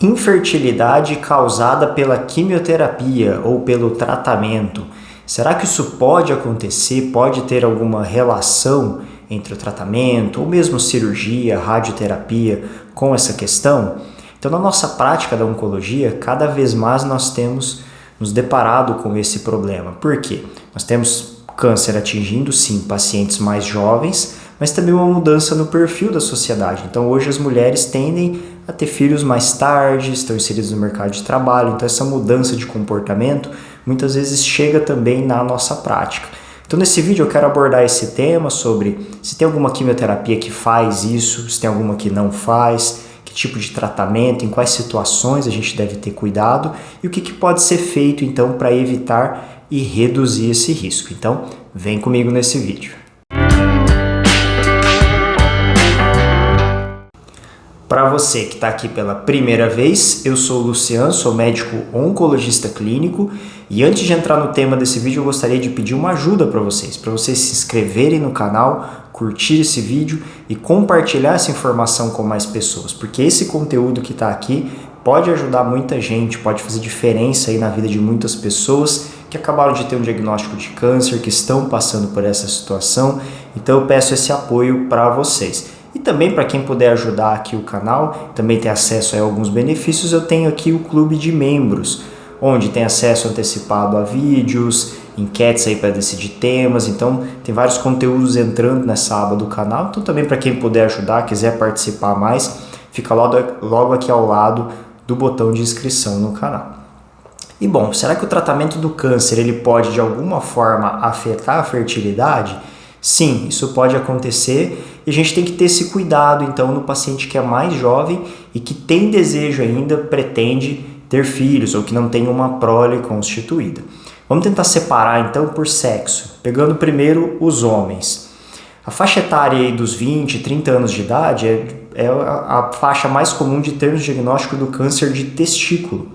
Infertilidade causada pela quimioterapia ou pelo tratamento. Será que isso pode acontecer? Pode ter alguma relação entre o tratamento ou mesmo cirurgia, radioterapia com essa questão? Então, na nossa prática da oncologia, cada vez mais nós temos nos deparado com esse problema. Por quê? Nós temos câncer atingindo, sim, pacientes mais jovens, mas também uma mudança no perfil da sociedade. Então, hoje as mulheres tendem a ter filhos mais tarde, estão inseridos no mercado de trabalho, então essa mudança de comportamento muitas vezes chega também na nossa prática. Então nesse vídeo eu quero abordar esse tema sobre se tem alguma quimioterapia que faz isso, se tem alguma que não faz, que tipo de tratamento, em quais situações a gente deve ter cuidado e o que pode ser feito então para evitar e reduzir esse risco. Então vem comigo nesse vídeo. Para você que está aqui pela primeira vez, eu sou o Luciano, sou médico oncologista clínico e antes de entrar no tema desse vídeo eu gostaria de pedir uma ajuda para vocês se inscreverem no canal, curtir esse vídeo e compartilhar essa informação com mais pessoas, porque esse conteúdo que está aqui pode ajudar muita gente, pode fazer diferença aí na vida de muitas pessoas que acabaram de ter um diagnóstico de câncer, que estão passando por essa situação, então eu peço esse apoio para vocês. E também para quem puder ajudar aqui o canal, também ter acesso a alguns benefícios, eu tenho aqui o clube de membros, onde tem acesso antecipado a vídeos, enquetes aí para decidir temas, então tem vários conteúdos entrando nessa aba do canal, então também para quem puder ajudar, quiser participar mais, fica logo aqui ao lado do botão de inscrição no canal. E bom, será que o tratamento do câncer ele pode de alguma forma afetar a fertilidade? Sim, isso pode acontecer e a gente tem que ter esse cuidado então no paciente que é mais jovem e que tem desejo ainda, pretende ter filhos ou que não tem uma prole constituída. Vamos tentar separar então por sexo, pegando primeiro os homens. A faixa etária aí dos 20, 30 anos de idade é a faixa mais comum de termos diagnóstico do câncer de testículo.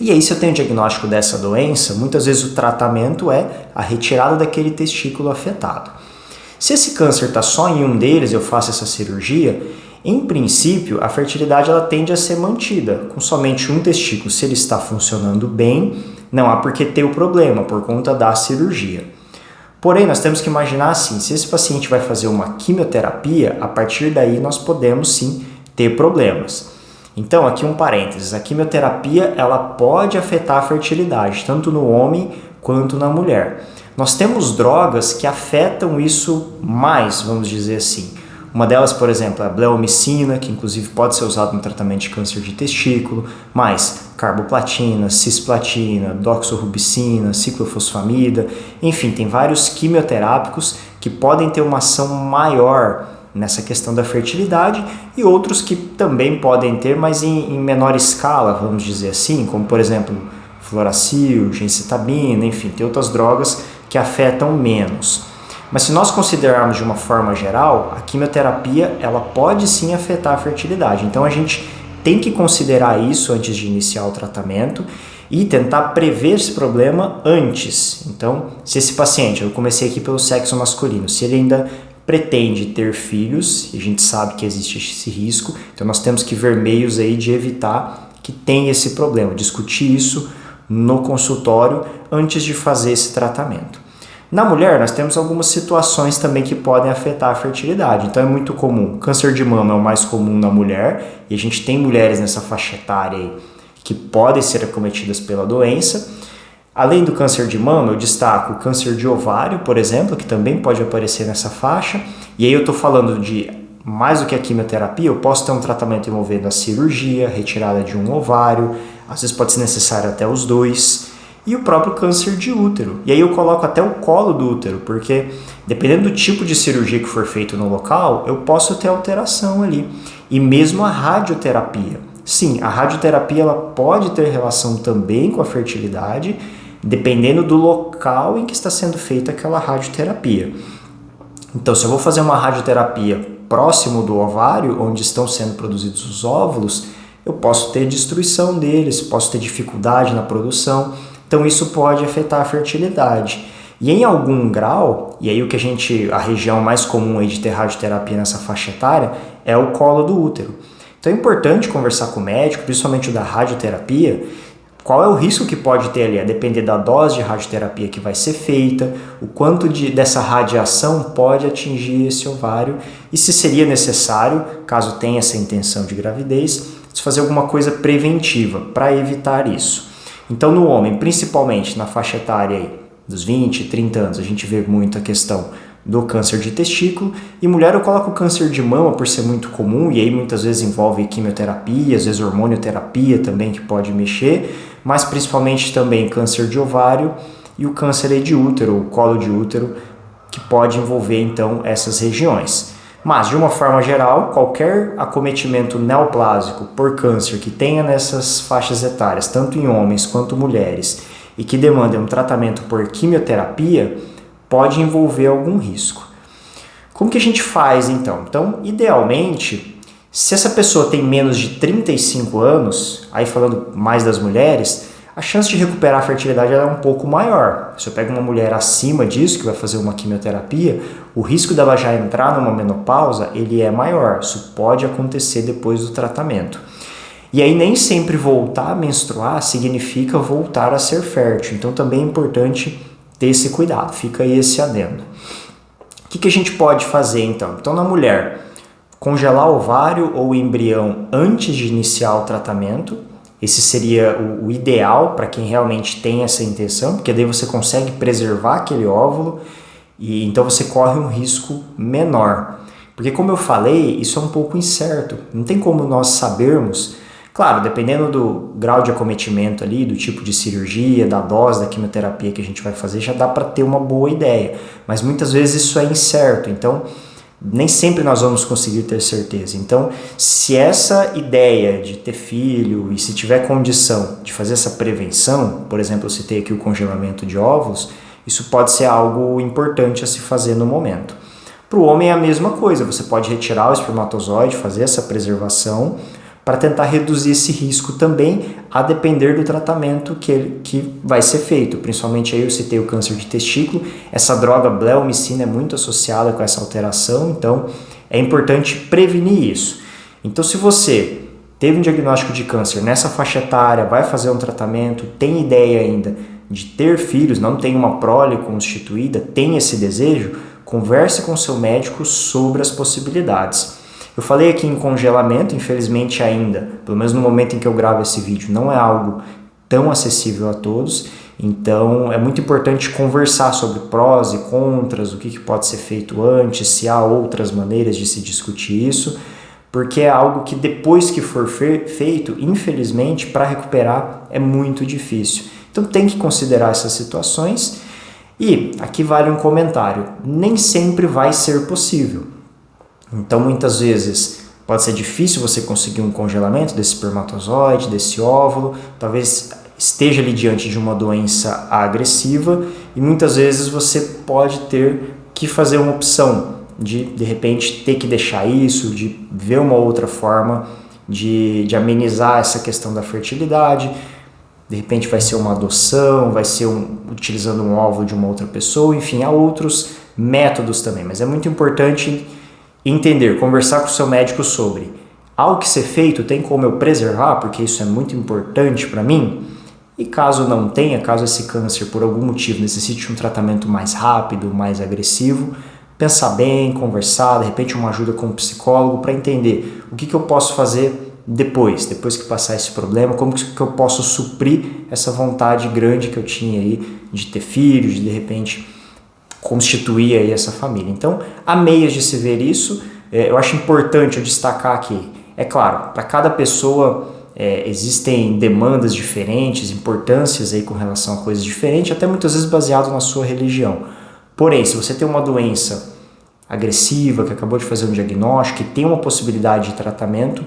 E aí, se eu tenho o diagnóstico dessa doença, muitas vezes o tratamento é a retirada daquele testículo afetado. Se esse câncer está só em um deles, eu faço essa cirurgia, em princípio, a fertilidade ela tende a ser mantida, com somente um testículo. Se ele está funcionando bem, não há por que ter o problema, por conta da cirurgia. Porém, nós temos que imaginar assim, se esse paciente vai fazer uma quimioterapia, a partir daí nós podemos sim ter problemas. Então, aqui um parênteses, a quimioterapia ela pode afetar a fertilidade, tanto no homem quanto na mulher. Nós temos drogas que afetam isso mais, vamos dizer assim. Uma delas, por exemplo, é a bleomicina, que inclusive pode ser usada no tratamento de câncer de testículo, mais carboplatina, cisplatina, doxorubicina, ciclofosfamida, enfim, tem vários quimioterápicos que podem ter uma ação maior nessa questão da fertilidade e outros que também podem ter, mas em menor escala, vamos dizer assim, como por exemplo fluoracil, gencitabina, enfim, tem outras drogas que afetam menos. Mas se nós considerarmos de uma forma geral, a quimioterapia ela pode sim afetar a fertilidade, então a gente tem que considerar isso antes de iniciar o tratamento e tentar prever esse problema antes. Então, se esse paciente, eu comecei aqui pelo sexo masculino, se ele ainda pretende ter filhos, e a gente sabe que existe esse risco, então nós temos que ver meios aí de evitar que tenha esse problema, discutir isso no consultório antes de fazer esse tratamento. Na mulher, nós temos algumas situações também que podem afetar a fertilidade, então é muito comum, câncer de mama é o mais comum na mulher, e a gente tem mulheres nessa faixa etária aí que podem ser acometidas pela doença. Além do câncer de mama, eu destaco o câncer de ovário, por exemplo, que também pode aparecer nessa faixa. E aí eu estou falando de mais do que a quimioterapia, eu posso ter um tratamento envolvendo a cirurgia, retirada de um ovário, às vezes pode ser necessário até os dois, e o próprio câncer de útero. E aí eu coloco até o colo do útero, porque dependendo do tipo de cirurgia que for feito no local, eu posso ter alteração ali. E mesmo a radioterapia. Sim, a radioterapia ela pode ter relação também com a fertilidade, dependendo do local em que está sendo feita aquela radioterapia. Então, se eu vou fazer uma radioterapia próximo do ovário, onde estão sendo produzidos os óvulos, eu posso ter destruição deles, posso ter dificuldade na produção, então isso pode afetar a fertilidade. E em algum grau, e aí a região mais comum aí de ter radioterapia nessa faixa etária é o colo do útero. Então é importante conversar com o médico, principalmente o da radioterapia, qual é o risco que pode ter ali, a depender da dose de radioterapia que vai ser feita, o quanto dessa radiação pode atingir esse ovário e se seria necessário, caso tenha essa intenção de gravidez, se fazer alguma coisa preventiva para evitar isso. Então no homem, principalmente na faixa etária aí, dos 20, 30 anos, a gente vê muito a questão do câncer de testículo, e mulher eu coloco o câncer de mama por ser muito comum, e aí muitas vezes envolve quimioterapia, às vezes hormonioterapia também que pode mexer, mas principalmente também câncer de ovário e o câncer de útero, o colo de útero, que pode envolver então essas regiões. Mas de uma forma geral, qualquer acometimento neoplásico por câncer que tenha nessas faixas etárias, tanto em homens quanto mulheres, e que demandem um tratamento por quimioterapia, pode envolver algum risco. Como que a gente faz então? Então, idealmente, se essa pessoa tem menos de 35 anos, aí falando mais das mulheres, a chance de recuperar a fertilidade é um pouco maior. Se eu pego uma mulher acima disso, que vai fazer uma quimioterapia, o risco dela já entrar numa menopausa, ele é maior. Isso pode acontecer depois do tratamento. E aí nem sempre voltar a menstruar significa voltar a ser fértil. Então também é importante ter esse cuidado, fica aí esse adendo. O que a gente pode fazer então? Então na mulher, congelar o ovário ou o embrião antes de iniciar o tratamento, esse seria o ideal para quem realmente tem essa intenção, porque daí você consegue preservar aquele óvulo e então você corre um risco menor. Porque como eu falei, isso é um pouco incerto, não tem como nós sabermos. Claro, dependendo do grau de acometimento ali, do tipo de cirurgia, da dose da quimioterapia que a gente vai fazer, já dá para ter uma boa ideia. Mas muitas vezes isso é incerto, então nem sempre nós vamos conseguir ter certeza. Então, se essa ideia de ter filho e se tiver condição de fazer essa prevenção, por exemplo, eu citei aqui o congelamento de óvulos, isso pode ser algo importante a se fazer no momento. Para o homem é a mesma coisa, você pode retirar o espermatozoide, fazer essa preservação, para tentar reduzir esse risco também, a depender do tratamento que vai ser feito. Principalmente aí eu citei o câncer de testículo, essa droga bleomicina é muito associada com essa alteração, então é importante prevenir isso. Então se você teve um diagnóstico de câncer nessa faixa etária, vai fazer um tratamento, tem ideia ainda de ter filhos, não tem uma prole constituída, tem esse desejo, converse com seu médico sobre as possibilidades. Eu falei aqui em congelamento, infelizmente ainda, pelo menos no momento em que eu gravo esse vídeo, não é algo tão acessível a todos, então é muito importante conversar sobre prós e contras, o que pode ser feito antes, se há outras maneiras de se discutir isso, porque é algo que depois que for feito, infelizmente, para recuperar é muito difícil. Então tem que considerar essas situações e aqui vale um comentário, nem sempre vai ser possível. Então, muitas vezes, pode ser difícil você conseguir um congelamento desse espermatozoide, desse óvulo, talvez esteja ali diante de uma doença agressiva e muitas vezes você pode ter que fazer uma opção de repente, ter que deixar isso, de ver uma outra forma de amenizar essa questão da fertilidade. De repente vai ser uma adoção, vai ser utilizando um óvulo de uma outra pessoa, enfim, há outros métodos também, mas é muito importante entender, conversar com o seu médico sobre há o que ser feito, tem como eu preservar, porque isso é muito importante para mim, e caso não tenha, caso esse câncer por algum motivo necessite um tratamento mais rápido, mais agressivo, pensar bem, conversar, de repente uma ajuda com um psicólogo para entender o que eu posso fazer depois que passar esse problema, como que eu posso suprir essa vontade grande que eu tinha aí de ter filhos, de repente constituir aí essa família. Então, há meios de se ver isso. Eu acho importante eu destacar aqui, é claro, para cada pessoa existem demandas diferentes, importâncias aí com relação a coisas diferentes, até muitas vezes baseado na sua religião. Porém, se você tem uma doença agressiva, que acabou de fazer um diagnóstico, que tem uma possibilidade de tratamento,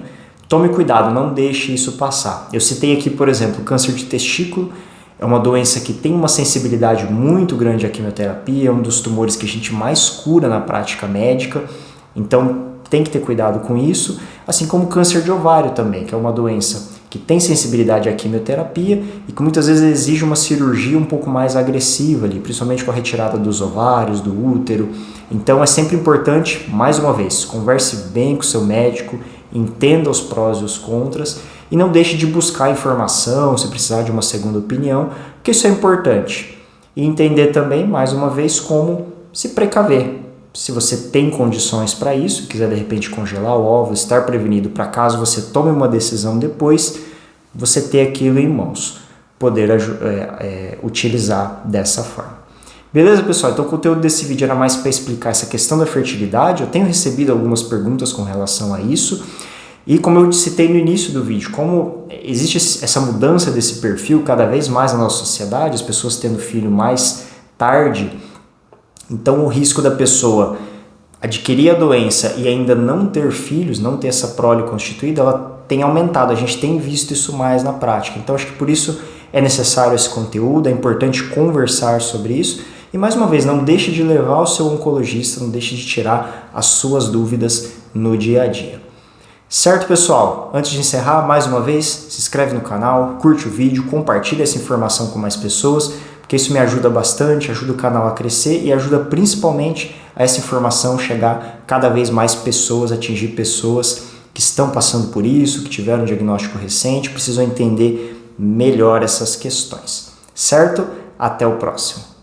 tome cuidado, não deixe isso passar. Eu citei aqui, por exemplo, o câncer de testículo, é uma doença que tem uma sensibilidade muito grande à quimioterapia, é um dos tumores que a gente mais cura na prática médica, então tem que ter cuidado com isso, assim como o câncer de ovário também, que é uma doença que tem sensibilidade à quimioterapia e que muitas vezes exige uma cirurgia um pouco mais agressiva ali, principalmente com a retirada dos ovários, do útero. Então é sempre importante, mais uma vez, converse bem com o seu médico, entenda os prós e os contras e não deixe de buscar informação, se precisar de uma segunda opinião, porque isso é importante. E entender também, mais uma vez, como se precaver. Se você tem condições para isso, quiser de repente congelar o ovo, estar prevenido para caso você tome uma decisão depois, você ter aquilo em mãos, poder utilizar dessa forma. Beleza, pessoal? Então o conteúdo desse vídeo era mais para explicar essa questão da fertilidade. Eu tenho recebido algumas perguntas com relação a isso. E como eu citei no início do vídeo, como existe essa mudança desse perfil cada vez mais na nossa sociedade, as pessoas tendo filho mais tarde, então o risco da pessoa adquirir a doença e ainda não ter filhos, não ter essa prole constituída, ela tem aumentado, a gente tem visto isso mais na prática. Então acho que por isso é necessário esse conteúdo, é importante conversar sobre isso. E mais uma vez, não deixe de levar o seu oncologista, não deixe de tirar as suas dúvidas no dia a dia. Certo, pessoal? Antes de encerrar, mais uma vez, se inscreve no canal, curte o vídeo, compartilha essa informação com mais pessoas, porque isso me ajuda bastante, ajuda o canal a crescer e ajuda principalmente a essa informação chegar cada vez mais pessoas, atingir pessoas que estão passando por isso, que tiveram um diagnóstico recente, precisam entender melhor essas questões. Certo? Até o próximo.